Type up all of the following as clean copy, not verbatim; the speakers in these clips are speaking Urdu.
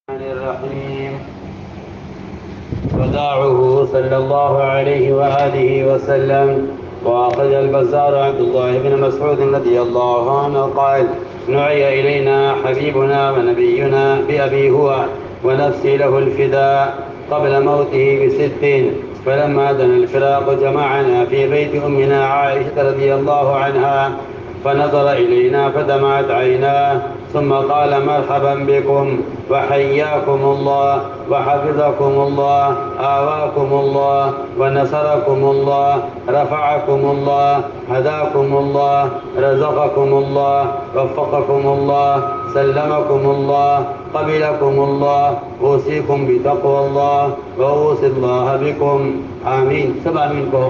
الرحيم. وداعه صلى الله عليه وآله وسلم. وأخرج البزار عبد الله بن مسعود رضي الله عنه قال: نعي إلينا حبيبنا ونبينا بأبي هو ونفسي له الفداء قبل موته ب6، فلما دنا الفراق جمعنا في بيت أمنا عائشة رضي الله عنها، فنظر إلينا فدمعت عيناه، ثم قال: مرحبا بكم وحياكم الله وحفظكم الله، آواكم الله ونصركم الله، رفعكم الله، هداكم الله، رزقكم الله، وفقكم الله، سلمكم الله، قبلكم الله. أوصيكم بتقوى الله وأوصي الله بكم. آمين. سب آمين کو.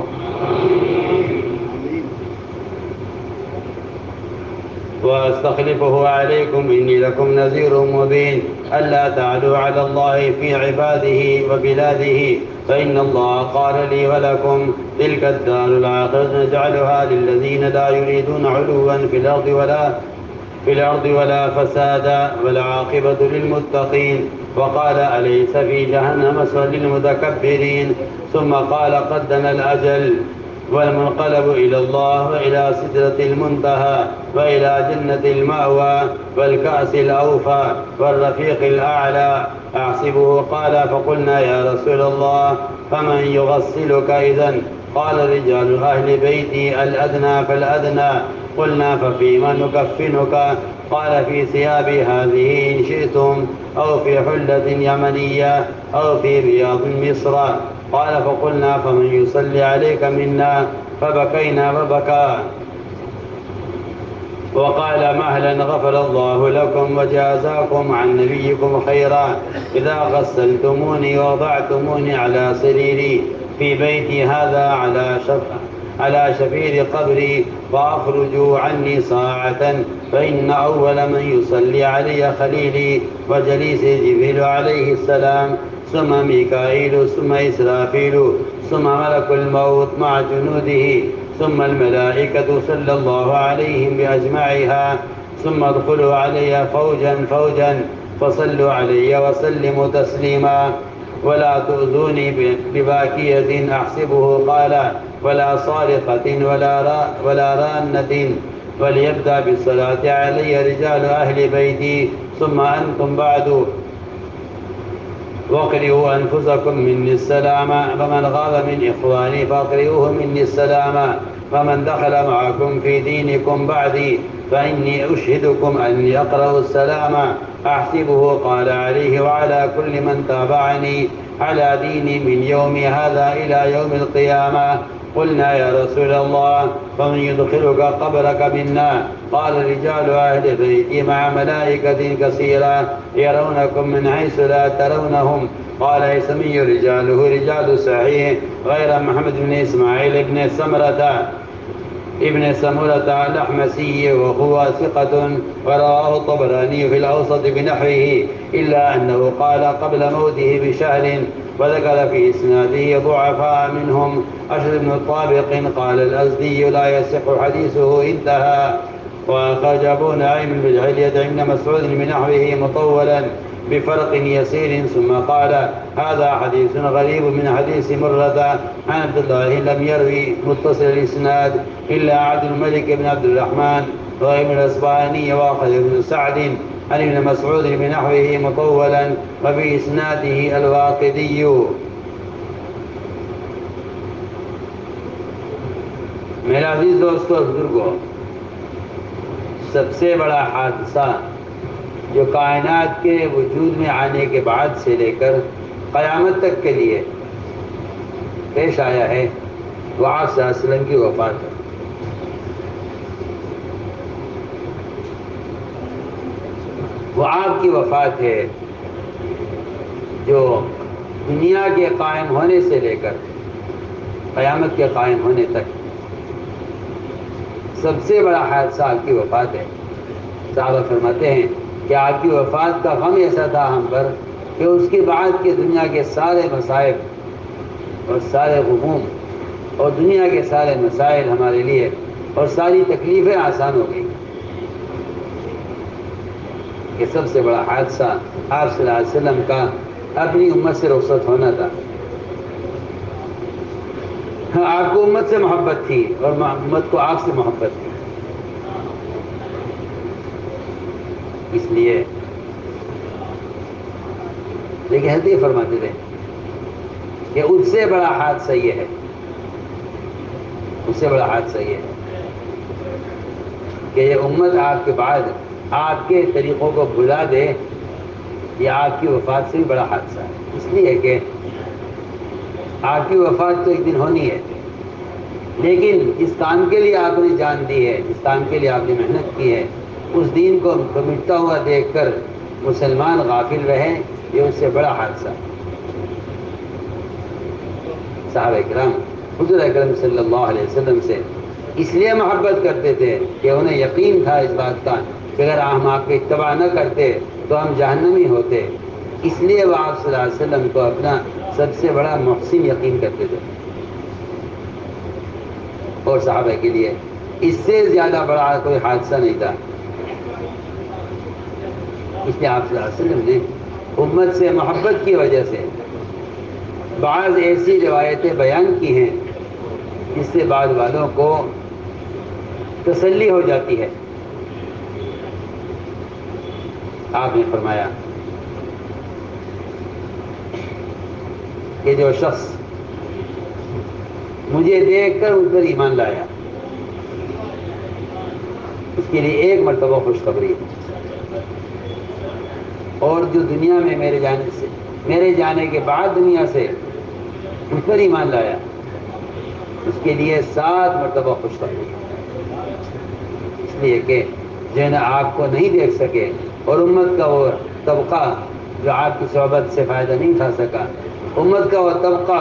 وأستخلفه عليكم إني لكم نذير مبين ألا تعلوا على الله في عباده وبلاده، فإن الله قال لي ولكم: تلك الدار الآخرة نجعلها للذين لا يريدون علوا في الأرض ولا فسادا، والعاقبة للمتقين. وقال: أليس في جهنم مثوى للمتكبرين؟ ثم قال: قد دنا الأجل والمنقلب إلى الله وإلى سدرة المنتهى وإلى جنة المأوى والكأس الأوفى والرفيق الأعلى. أحسبه. قال: فقلنا: يا رسول الله فمن يغسلك إذن؟ قال: رجال أهل بيتي الأدنى فالأدنى. قلنا: ففيما نكفنك؟ قال: في ثيابي هذه إن شئتم، أو في حلة يمنية، أو في رياض مصر. قال: فقلنا: فمن يصلي عليك منا؟ فبكينا وبكى. وقال: مهلا غفر الله لكم وجازاكم عن نبيكم خيرا إذا غسلتموني ووضعتموني على سريري في بيتي هذا على شفير قبري، فأخرجوا عني ساعة، فإن أول من يصلي علي خليلي وجليسي جبريل عليه السلام، ثم ميكائيل، ثم إسرافيل، ثم ملك الموت مع جنوده، ثم الملائكة صلى الله عليهم بأجمعها. ثم ادخلوا علي فوجا فوجا، فصلوا علي وسلموا تسليما، ولا تؤذوني بباكية أحسبه. قال: ولا صارخة ولا رانة، وليبدأ بالصلاة علي رجال أهل بيتي، ثم أنتم بعد. واقرئوا أنفسكم مني السلام، فمن غاب من إخواني فاقرئوه مني السلام، فمن دخل معكم في دينكم بعدي فإني أشهدكم أني أقرأ السلام. أحسبه. قال: عليه وعلى كل من تابعني على ديني من يوم هذا إلى يوم القيامة. قلنا: يا رسول الله فمن يدخلك قبرك منا؟ قال: رجال أهل بيتي مع ملائكة كثيرة يرونكم من حيث لا ترونهم. قال: يسمي رجاله رجال صحيح غير محمد بن إسماعيل ابن سمرة الأحمسي، وهو ثقة، ورواه الطبراني في الأوسط بنحوه، إلا أنه قال قبل موته بشهر، وذكر في إسناده ضعفاء منهم أشهر بن طابق. قال الأزدي: لا يصح حديثه. انتهى. وأخرج أبو نعيم في الحلية عند مسعود بنحوه مطولا بفرق يسير، ثم قال: هذا حديث غريب من حديث مرة عن عبد الله لم يروي متصل الإسناد إلا عبد الملك بن عبد الرحمن وابن الأصبهاني وأخذ بن سعد عن ابن مسعود بنحوه مطولا، وفي إسناده الواقدي. میرے عزیز دوستو بزرگوں، سب سے بڑا حادثہ جو کائنات کے وجود میں آنے کے بعد سے لے کر قیامت تک کے لیے پیش آیا ہے، وہ آپ صلی اللہ علیہ وسلم کی وفات ہے۔ وہ آپ کی وفات ہے جو دنیا کے قائم ہونے سے لے کر قیامت کے قائم ہونے تک سب سے بڑا حادثہ آپ کی وفات ہے۔ صحابہ فرماتے ہیں کہ آپ کی وفات کا غم ایسا تھا ہم پر کہ اس کے بعد کے دنیا کے سارے مصائب اور سارے غموم اور دنیا کے سارے مسائل ہمارے لیے اور ساری تکلیفیں آسان ہو گئی۔ کہ سب سے بڑا حادثہ آپ صلی اللہ علیہ وسلم کا اپنی امت سے رخصت ہونا تھا۔ آپ کو امت سے محبت تھی اور امت کو آپ سے محبت تھی، اس لیے لیکن حضرت فرماتے تھے کہ اس سے بڑا حادثہ یہ ہے، اس سے بڑا حادثہ یہ ہے کہ یہ امت آپ کے بعد آپ کے طریقوں کو بھلا دے، یہ آپ کی وفات سے بھی بڑا حادثہ ہے۔ اس لیے کہ آپ کی وفات تو ایک دن ہونی ہے، لیکن اس کام کے لیے آپ نے جان دی ہے، اس کام کے لیے آپ نے محنت کی ہے، اس دین کو مٹتا ہوا دیکھ کر مسلمان غافل رہے، یہ اس سے بڑا حادثہ ہے۔ صحابہ کرام حضور اکرم صلی اللہ علیہ وسلم سے اس لیے محبت کرتے تھے کہ انہیں یقین تھا اس بات کا کہ اگر ہم آپ کی اتباع نہ کرتے تو ہم جہنمی ہوتے، اس لیے وہ آپ صلی اللہ علیہ وسلم کو اپنا سب سے بڑا محسن یقین کرتے تھے، اور صحابہ کے لیے اس سے زیادہ بڑا کوئی حادثہ نہیں تھا۔ اس لیے آپ صلی اللہ علیہ وسلم نے امت سے محبت کی وجہ سے بعض ایسی روایتیں بیان کی ہیں جس سے بعض والوں کو تسلی ہو جاتی ہے۔ آپ نے فرمایا کہ جو شخص مجھے دیکھ کر ان پر ایمان لایا، اس کے لیے ایک مرتبہ خوشخبری ہے، اور جو دنیا میں میرے جانے کے بعد دنیا سے ان پر ایمان لایا، اس کے لیے 7 مرتبہ خوشخبری ہے۔ اس لیے کہ جو نا آپ کو نہیں دیکھ سکے اور امت کا وہ طبقہ جو آپ کی صحبت سے فائدہ نہیں اٹھا سکا، امت کا وہ طبقہ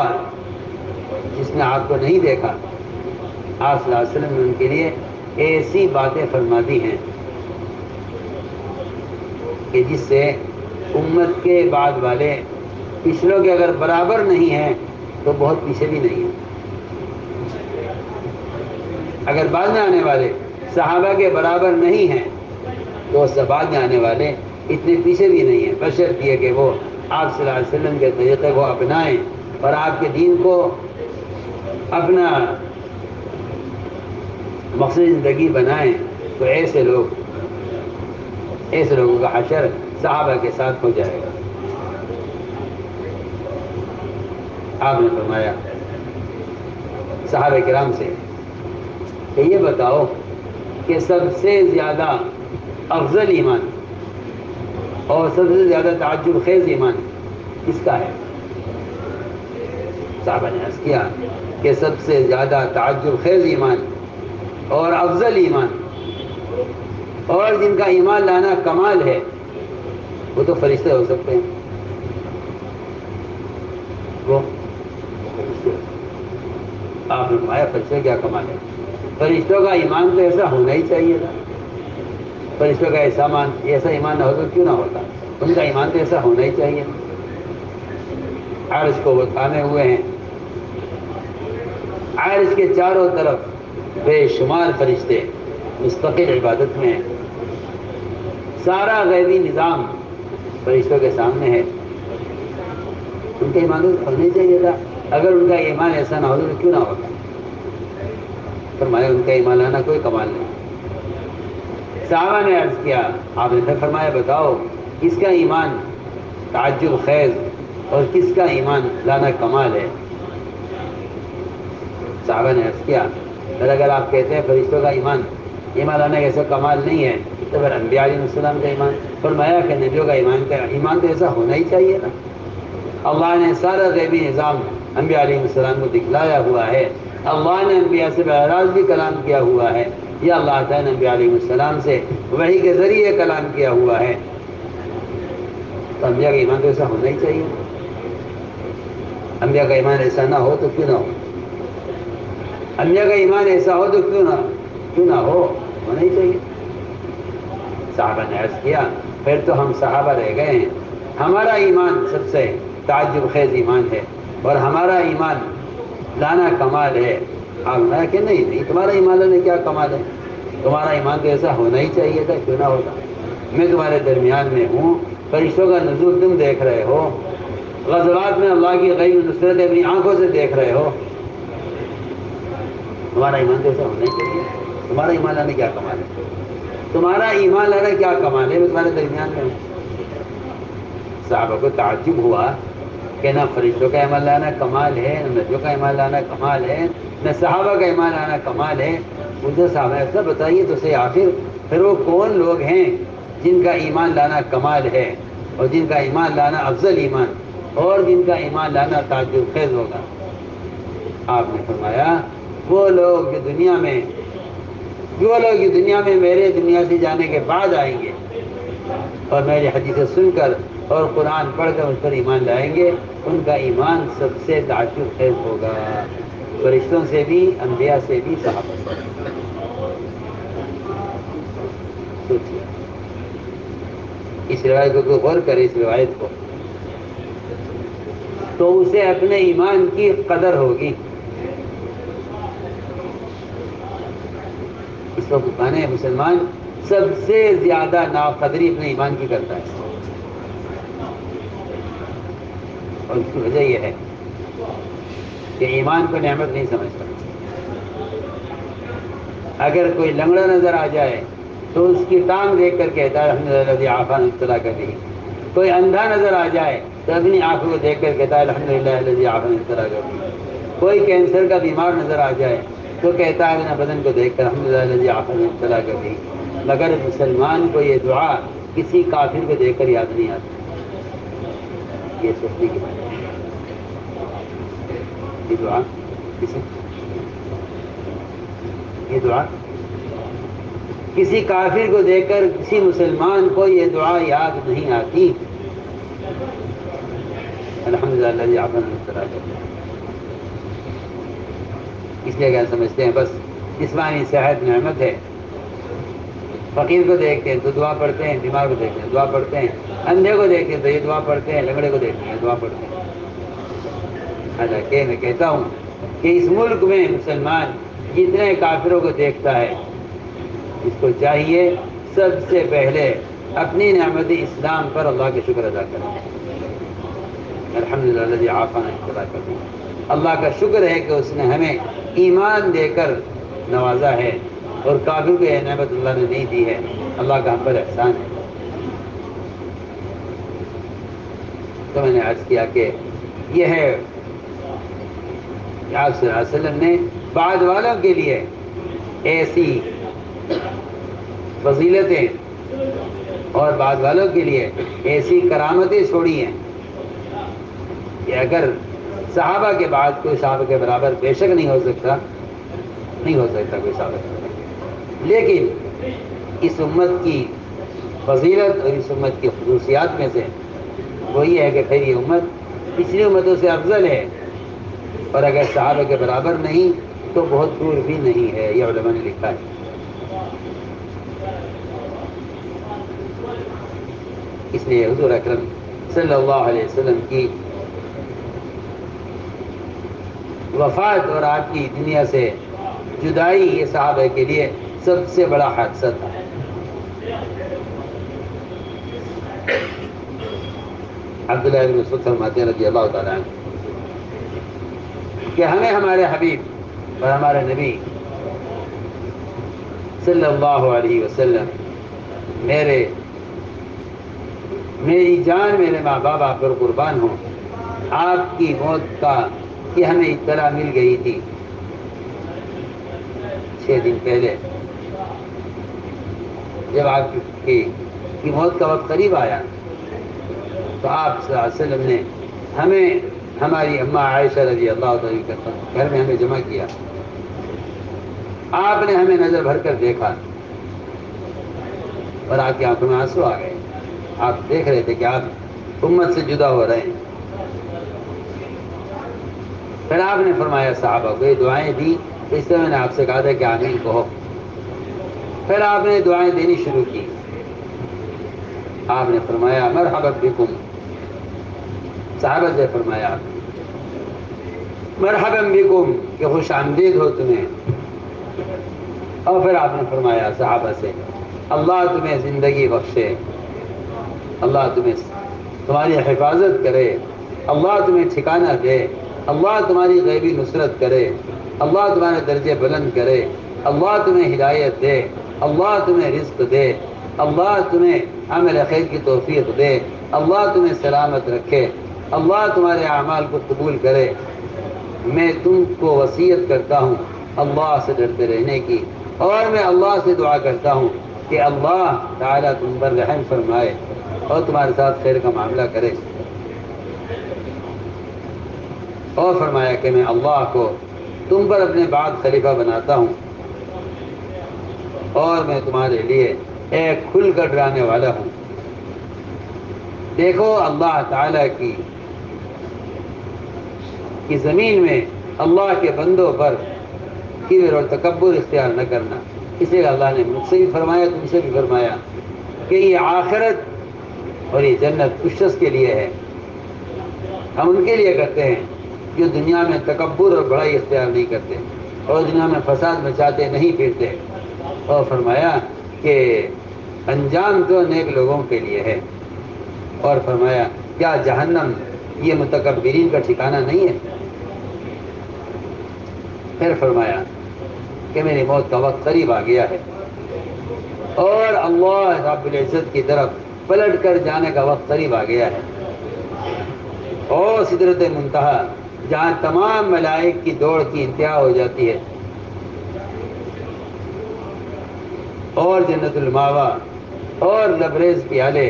جس نے آپ کو نہیں دیکھا، آپ صلی اللہ علیہ وسلم نے ان کے لیے ایسی باتیں فرما دی ہیں کہ جس سے امت کے بعد والے پچھلوں کے اگر برابر نہیں ہیں تو بہت پیچھے بھی نہیں ہیں، اگر بعد میں آنے والے صحابہ کے برابر نہیں ہیں تو اس سے بعد میں آنے والے اتنے پیچھے بھی نہیں ہیں، بشرط یہ کہ وہ آپ صلی اللہ علیہ وسلم کے طریقے کو اپنائیں اور آپ کے دین کو اپنا مقصد زندگی بنائیں، تو ایسے لوگوں کا حشر صحابہ کے ساتھ ہو جائے گا۔ آپ نے فرمایا صحابہ کرام سے کہ یہ بتاؤ کہ سب سے زیادہ افضل ایمان اور سب سے زیادہ تعجب خیز ایمان کس کا ہے؟ صحابہ نے عرض کیا کہ سب سے زیادہ تعجب خیز ایمان اور افضل ایمان اور جن کا ایمان لانا کمال ہے وہ تو فرشتے ہو سکتے ہیں، وہ آپ نے فرمایا فرشتے کیا کمال ہے؟ فرشتوں کا ایمان تو ایسا ہونا ہی چاہیے تھا، فرشتوں کا ایسا ایمان نہ ہوتا کیوں نہ ہوتا، ان کا ایمان تو ایسا ہونا ہی چاہیے۔ عرش کو وہ تھامے ہوئے ہیں، عرش کے چاروں طرف بے شمار فرشتے مستقل عبادت میں ہیں، سارا غیبی نظام فرشتوں کے سامنے ہے، ان کا ایمان تو ہونا ہی چاہیے تھا، اگر ان کا ایمان ایسا نہ ہوتا تو کیوں نہ ہوتا؟ فرمایا ان کا ایمان لانا کوئی کمال نہیں۔ صحابہ نے عرض کیا، آپ نے فرمایا بتاؤ کس کا ایمان تعجب خیز اور کس کا ایمان لانا کمال ہے؟ صحابہ نے عرض کیا اگر آپ کہتے ہیں فرشتوں کا ایمان لانا ایسا کمال نہیں ہے تو پھر انبیاء علیہ السلام کا ایمان؟ فرمایا کہ نبیوں کا ایمان تو ایسا ہونا ہی چاہیے نا، اللہ نے سارا غیبی نظام انبیاء علیہ السلام کو دکھلایا ہوا ہے، اللہ نے انبیاء سے بہراز بھی کلام کیا ہوا ہے، یا اللہ تعالیٰ نے انبیاء علیہ السلام سے وحی کے ذریعے کلام کیا ہوا ہے، تو انبیاء کا ایمان تو ایسا ہونا ہی چاہیے۔ انبیاء کا ایمان ایسا نہ ہو تو کیوں نہ ہو، انبیاء کا ایمان ایسا ہو تو کیوں نہ ہو، ہونا ہی چاہیے۔ صحابہ نے عرض کیا پھر تو ہم صحابہ رہ گئے ہیں، ہمارا ایمان سب سے تعجب خیز ایمان ہے اور ہمارا ایمان لانا کمال ہے۔ آپ نے کہ نہیں تمہارا ایمان لانا کیا کمال ہے، تمہارا ایمان تو ایسا ہونا ہی چاہیے تھا، کیوں نہ ہوتا۔ میں تمہارے درمیان میں ہوں، فرشتوں کا نزول تم دیکھ رہے ہو، غزوات میں اللہ کی غیب نصرت اپنی آنکھوں سے دیکھ رہے ہو، تمہارا ایمان تو ایسا ہونا ہی چاہیے۔ تمہارا ایمان لانے کیا کمال ہے؟ تمہارا ایمان لانا کیا کمال ہے؟ میں تمہارے درمیان میں ہوں۔ صحابہ کو تعجب ہوا کہ نہ فرشتوں کا ایمان لانا کمال ہے، نہ نبیوں کا ایمان لانا کمال ہے، نہ صحابہ کا ایمان لانا کمال ہے۔ مجھے صحابہ ایسا بتائیے تو صحیح، آخر پھر وہ کون لوگ ہیں جن کا ایمان لانا کمال ہے اور جن کا ایمان لانا افضل ایمان اور جن کا ایمان لانا تعجب خیز ہوگا؟ آپ نے فرمایا وہ لوگ جو دنیا میں میرے دنیا سے جانے کے بعد آئیں گے اور میری حدیثیں سن کر اور قرآن پڑھ کر اس پر ایمان لائیں گے، ان کا ایمان سب سے تعجب خیز ہوگا، فرشتوں سے بھی، انبیاء سے بھی، صحابہ سے بھی۔ سوچیے اس روایت کو غور کرے، اس روایت کو، تو اسے اپنے ایمان کی قدر ہوگی۔ اس کو کہنے مسلمان سب سے زیادہ ناقدری اپنے ایمان کی کرتا ہے، اور اس کی وجہ یہ ہے کہ ایمان کو نعمت نہیں سمجھتا۔ اگر کوئی لنگڑا نظر آ جائے تو اس کی ٹانگ دیکھ کر کہتا ہے الحمدللہ الذی عافانی ابتلا کر دی۔ کوئی اندھا نظر آ جائے تو اپنی آنکھوں کو دیکھ کر کہتا ہے الحمدللہ الذی عافانی ابتلا کر دی۔ کوئی کینسر کا بیمار نظر آ جائے تو کہتا ہے اپنے بدن کو دیکھ کر الحمدللہ الذی عافانی ابتلا کر دی۔ مگر مسلمان کو یہ دعا کسی کافر کو دیکھ کر یاد نہیں آتی۔ یہ سوچنے کی بات ہے، یہ دعا کسی کافر کو دیکھ کر کسی مسلمان کو یہ دعا یاد نہیں آتی۔ الحمدللہ الذی عافانی ابتلا کر دی۔ اس لیے کیا سمجھتے ہیں بس جسمانی صحت نعمت ہے، فقیر کو دیکھتے ہیں تو دعا پڑھتے ہیں، بیمار کو دیکھتے ہیں دعا پڑھتے ہیں، اندھے کو دیکھتے ہیں تو یہ دعا پڑھتے ہیں، لنگڑے کو دیکھتے ہیں دعا پڑھتے ہیں۔ حالانکہ میں کہتا ہوں کہ اس ملک میں مسلمان جتنے کافروں کو دیکھتا ہے، اس کو چاہیے سب سے پہلے اپنی نعمت اسلام پر اللہ کا شکر ادا کرے۔ الحمدللہ الذی عافانی ابتلا کر دی۔ اللہ کا شکر ہے کہ اس نے ہمیں ایمان دے کر نوازا ہے، اور کافر کو یہ نعمت اللہ نے نہیں دی ہے، اللہ کا ہم پر احسان ہے۔ تو میں نے عرض کیا کہ یہ ہے کہ آپ صلی اللہ علیہ وسلم نے بعد والوں کے لیے ایسی فضیلتیں اور بعد والوں کے لیے ایسی کرامتیں چھوڑی ہیں کہ اگر صحابہ کے بعد کوئی صحابہ کے برابر بے شک نہیں ہو سکتا کوئی صحابہ کے برابر، لیکن اس امت کی فضیلت اور اس امت کی خصوصیات میں سے وہی ہے کہ پھر یہ امت پچھلی امتوں سے افضل ہے، اور اگر صحابہ کے برابر نہیں تو بہت دور بھی نہیں ہے، یہ علماء نے لکھا ہے۔ اس لیے حضور اکرم صلی اللہ علیہ وسلم کی وفات اور آپ کی دنیا سے جدائی یہ صحابہ کے لیے سب سے بڑا حادثہ تھا۔ عبداللہ بن مسعود فرماتے ہیں رضی اللہ تعالیٰ عنہ کہ ہمیں ہمارے حبیب اور ہمارے نبی صلی اللہ علیہ وسلم میری جان میرے ماں باپ آپ پر قربان ہوں، آپ کی موت کا کہ ہمیں اطلاع مل گئی تھی 6 دن پہلے، جب آپ کی موت کا وقت قریب آیا تو آپ صلی اللہ علیہ وسلم نے ہمیں ہماری اماں عائشہ رضی اللہ عنہ کے گھر میں ہمیں جمع کیا۔ آپ نے ہمیں نظر بھر کر دیکھا اور آپ کی آنکھوں میں آنسو آ گئے۔ آپ دیکھ رہے تھے کہ آپ امت سے جدا ہو رہے ہیں۔ پھر آپ نے فرمایا صحابہ کو یہ دعائیں دی، اس سے میں نے آپ سے کہا تھا کہ آمین کہو۔ پھر آپ نے دعائیں دینی شروع کی۔ آپ نے فرمایا مرحبا بکم، صحابہ سے فرمایا آپ نے مرحبا بکم کہ خوش آمدید ہو تمہیں۔ اور پھر آپ نے فرمایا صحابہ سے اللہ تمہیں زندگی بخشے، اللہ تمہاری حفاظت کرے، اللہ تمہیں ٹھکانہ دے، اللہ تمہاری غیبی نصرت کرے، اللہ تمہارے درجے بلند کرے، اللہ تمہیں ہدایت دے، اللہ تمہیں رزق دے، اللہ تمہیں عمل خیر کی توفیق دے، اللہ تمہیں سلامت رکھے، اللہ تمہارے اعمال کو قبول کرے۔ میں تم کو وصیت کرتا ہوں اللہ سے ڈرتے رہنے کی، اور میں اللہ سے دعا کرتا ہوں کہ اللہ تعالیٰ تم پر رحم فرمائے اور تمہارے ساتھ خیر کا معاملہ کرے۔ اور فرمایا کہ میں اللہ کو تم پر اپنے بعد خلیفہ بناتا ہوں، اور میں تمہارے لیے ایک کھل کر ڈرانے والا ہوں۔ دیکھو اللہ تعالیٰ کی زمین میں اللہ کے بندوں پر کبر اور تکبر اختیار نہ کرنا۔ اس لیے اللہ نے مجھ سے بھی فرمایا، تم سے بھی فرمایا کہ یہ آخرت اور یہ جنت اس شخص کے لیے ہے۔ ہم ان کے لیے کرتے ہیں جو دنیا میں تکبر اور بڑائی اختیار نہیں کرتے اور دنیا میں فساد مچاتے نہیں پھرتے۔ اور فرمایا کہ انجام تو نیک لوگوں کے لیے ہے۔ اور فرمایا کیا جہنم یہ متکبرین کا ٹھکانہ نہیں ہے؟ پھر فرمایا کہ میری موت کا وقت قریب آ گیا ہے اور اللہ رب العزت کی طرف پلٹ کر جانے کا وقت قریب آ گیا ہے، اور سدرت منتہا جہاں تمام ملائک کی دوڑ کی انتہا ہو جاتی ہے، اور جنت الماوا اور لبریز پیالے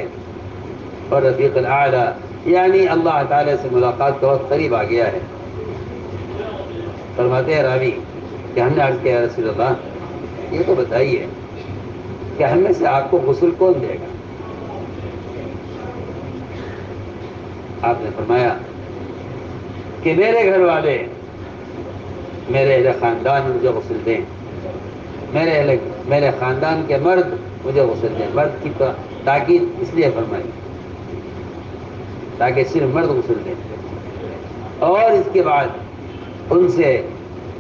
اور رفیق الاعلیٰ، یعنی اللہ تعالیٰ سے ملاقات کا وقت قریب آ گیا ہے۔ فرماتے ہیں راوی کہ ہم نے عرض کیا رسول اللہ یہ تو بتائیے کہ ہم میں سے آپ کو غسل کون دے گا؟ آپ نے فرمایا کہ میرے گھر والے، میرے اہل خاندان مجھے غسل دیں، میرے خاندان کے مرد مجھے غسل دیں۔ مرد کی تاکید اس لیے فرمائی تاکہ صرف مرد غسل دیں، اور اس کے بعد ان سے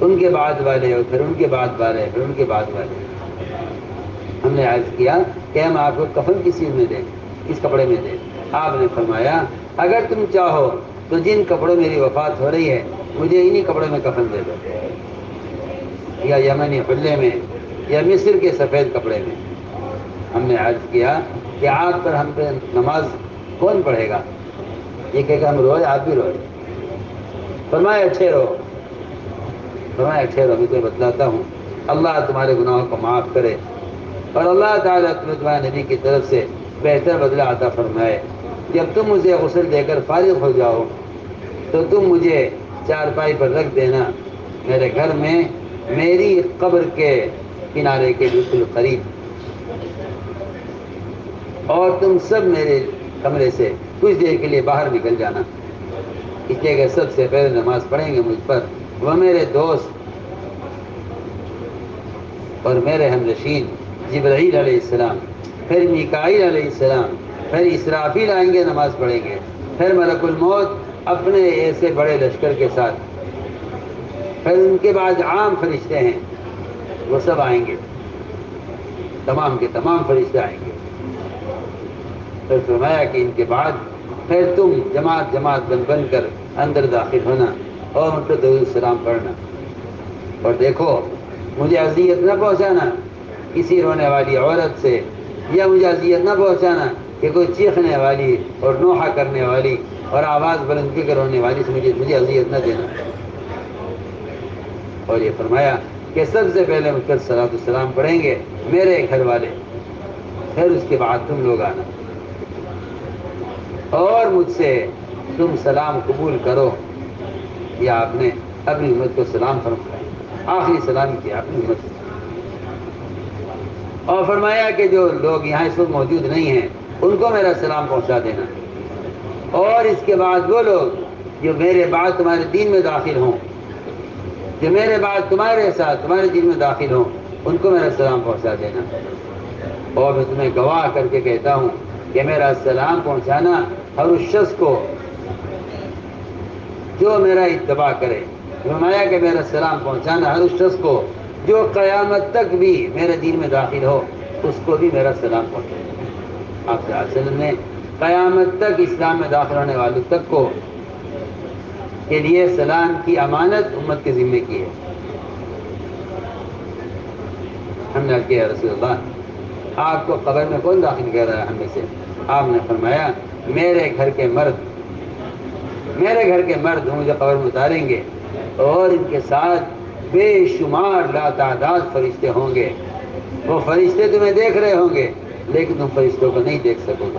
ان کے بعد والے، اور پھر ان کے بعد والے، پھر ان کے بعد والے۔ ہم نے عرض کیا کہ ہم آپ کو کفن کس چیز میں دیں، کس کپڑے میں دیں؟ آپ نے فرمایا اگر تم چاہو تو جن کپڑوں میری وفات ہو رہی ہے مجھے انہی کپڑوں میں کفن دے دو، یا یمنی حلے میں، یا مصر کے سفید کپڑے میں۔ ہم نے عرض کیا کہ آپ پر ہم پہ نماز کون پڑھے گا؟ یہ کہہ کہ ہم روئے، آپ بھی روئے۔ فرمایا اچھے رہو، فرمایا اچھے رہو، میں تمہیں بتلاتا ہوں اللہ تمہارے گناہوں کو معاف کرے، اور اللہ تعالیٰ تمہیں تمہارے نبی کی طرف سے بہتر بدلہ عطا فرمائے۔ جب تم مجھے غسل دے کر فارغ ہو جاؤ تو تم مجھے چارپائی پر رکھ دینا، میرے گھر میں میری قبر کے کنارے کے بالکل قریب، اور تم سب میرے کمرے سے کچھ دیر کے لیے باہر نکل جانا، اس لیے کہ سب سے پہلے نماز پڑھیں گے مجھ پر وہ میرے دوست اور میرے ہمنشین جبرائیل علیہ السلام، پھر میکائیل علیہ السلام، پھر اسرافیل آئیں گے نماز پڑھیں گے، پھر ملک الموت اپنے ایسے بڑے لشکر کے ساتھ، پھر ان کے بعد عام فرشتے ہیں وہ سب آئیں گے، تمام کے تمام فرشتے آئیں گے۔ پھر فرمایا کہ ان کے بعد پھر تم جماعت جماعت بن کر اندر داخل ہونا اور ان پر درود السلام پڑھنا، اور دیکھو مجھے اذیت نہ پہنچانا کسی رونے والی عورت سے، یا مجھے اذیت نہ پہنچانا کہ کوئی چیخنے والی اور نوحہ کرنے والی اور آواز بلند کر رونے والی سے مجھے اذیت نہ دینا۔ اور یہ فرمایا کہ سب سے پہلے مجھ پر صلاۃ السلام پڑھیں گے میرے گھر والے، پھر اس کے بعد تم لوگ آنا اور مجھ سے تم سلام قبول کرو۔ یہ آپ نے اپنی امت کو سلام فرمایا، آخری سلام کیا اپنی امت کو، اور فرمایا کہ جو لوگ یہاں اس وقت موجود نہیں ہیں ان کو میرا سلام پہنچا دینا، اور اس کے بعد وہ لوگ جو میرے بعد تمہارے دین میں داخل ہوں، جو میرے بعد تمہارے ساتھ تمہارے دین میں داخل ہوں، ان کو میرا سلام پہنچا دینا۔ اور میں تمہیں گواہ کر کے کہتا ہوں کہ میرا سلام پہنچانا ہر اس شخص کو جو میرا اتباع کرے، فرمایا کہ میرا سلام پہنچانا ہر اس شخص کو جو قیامت تک بھی میرے دین میں داخل ہو اس کو بھی میرا سلام پہنچے۔ آپ صلی اللہ علیہ وسلم نے قیامت تک اسلام میں داخل ہونے والوں تک کو کے لیے سلام کی امانت امت کے ذمے کی ہے۔ ہم نے کیا رسول اللہ آپ کو قبر میں کون داخل کر رہا ہے ہم میں سے؟ آپ نے فرمایا میرے گھر کے مرد مجھے قبر میں اتاریں گے اور ان کے ساتھ بے شمار لاتعداد فرشتے ہوں گے۔ وہ فرشتے تمہیں دیکھ رہے ہوں گے لیکن تم فرشتوں کو نہیں دیکھ سکو گے۔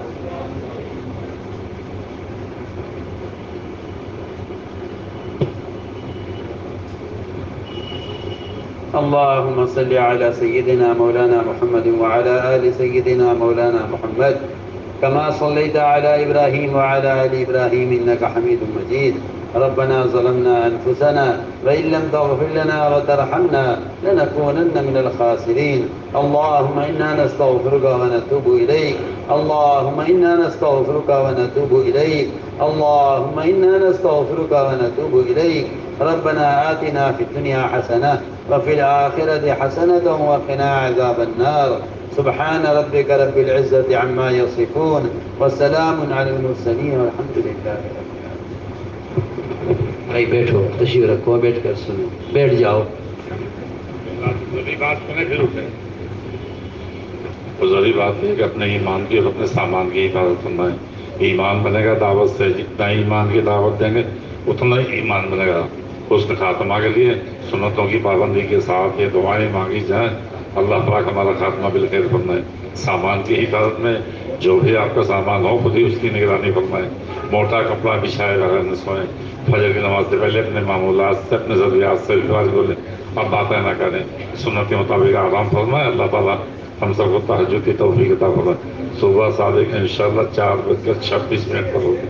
اللهم صل على سيدنا مولانا محمد وعلى آل سيدنا مولانا محمد كما صليت على إبراهيم وعلى آل إبراهيم إنك حميد مجيد. ربنا ظلمنا أنفسنا وإن لم تغفر لنا وترحمنا لنكونن من الخاسرين. اللهم إنا نستغفرك ونتوب إليك. اللهم إنا نستغفرك ونتوب إليك. اللهم إنا نستغفرك ونتوب إليك. ربنا آتنا في الدنيا حسنة وفي الآخرة حسنة وقنا عذاب النار. سبحان ربك رب العزة عما يصفون وسلام على المرسلين والحمد لله رب العالمين. بھائی بیٹھو، تشریف رکھو، بیٹھ کر سنو، بیٹھ جاؤ۔ ضروری بات کریں پھر اٹھیں۔ ضروری بات ہے کہ اپنے ایمان کی اور اپنے سامان کی حفاظت کرنا ہے۔ ایمان بنے گا دعوت سے، جتنا ایمان کی دعوت دیں گے اتنا ہی ایمان بنے گا۔ حسن خاتمہ کے لیے سنتوں کی پابندی کے ساتھ یہ دعائیں مانگی جائیں، اللہ پاک ہمارا خاتمہ بالخیر فرمائے۔ سامان کی حفاظت میں جو بھی آپ کا سامان ہو خود ہی اس کی نگرانی فرمائے۔ موٹا کپڑا بچھائے بغیر نہ سوئیں۔ فجر کی نماز سے پہلے اپنے معمولات سے، اپنے ضروریات سے بھی بولیں اور باتیں نہ کریں۔ سنت کے مطابق آرام فرمائے۔ اللہ تعالیٰ ہم سب کو تہجد کی توفیق عطا فرمائے۔ صبح صادق انشاءاللہ 4:26 پر ہوگی۔